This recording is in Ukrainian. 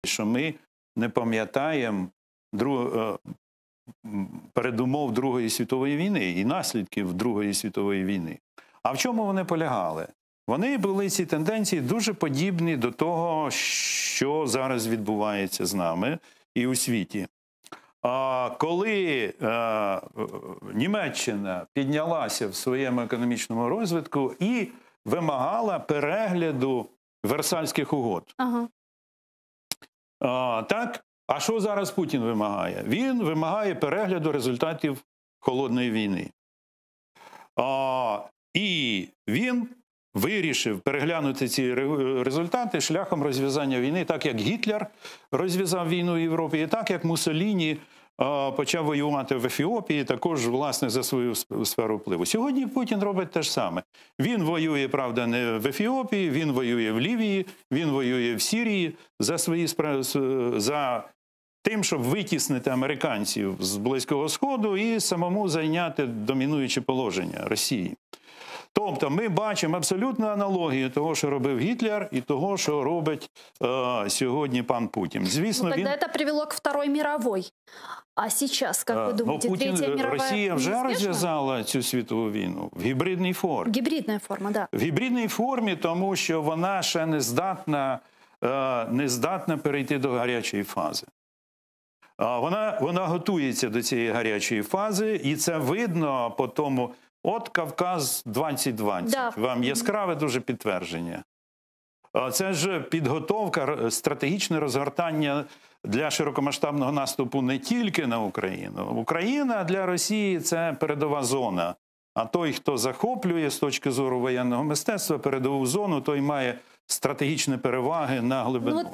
що ми не пам'ятаємо передумов Другої світової війни і наслідків Другої світової війни. А в чому вони полягали? Вони були, ці тенденції, дуже подібні до того, що зараз відбувається з нами і у світі. Коли Німеччина піднялася в своєму економічному розвитку і вимагала перегляду Версальських угод. Ага. Так? А що зараз Путін вимагає? Він вимагає перегляду результатів Холодної війни. І він вирішив переглянути ці результати шляхом розв'язання війни, так як Гітлер розв'язав війну в Європі, і так як Муссоліні почав воювати в Ефіопії, також, власне, за свою сферу впливу. Сьогодні Путін робить те ж саме. Він воює, правда, не в Ефіопії, він воює в Лівії, він воює в Сирії за тим, щоб витіснити американців з Близького Сходу і самому зайняти домінуюче положення Росії. Тобто ми бачимо абсолютну аналогію того, що робив Гітлер, і того, що робить сьогодні пан Путін. Звісно, тогда это привело к Второй мировой. А сейчас, как вы думаете, Третья мировая Росія вже неизбежна? розв'язала цю світову війну в гібридній формі. Гибридная форма, да. В гібридній формі, тому що вона ще не здатна перейти до гарячої фази. Вона готується до цієї гарячої фази, і це видно по тому, от Кавказ 2020. Да. Вам яскраве дуже підтвердження. Це ж підготовка, стратегічне розгортання для широкомасштабного наступу не тільки на Україну. Україна для Росії – це передова зона. А той, хто захоплює з точки зору воєнного мистецтва передову зону, той має стратегічні переваги на глибину. Ну, вот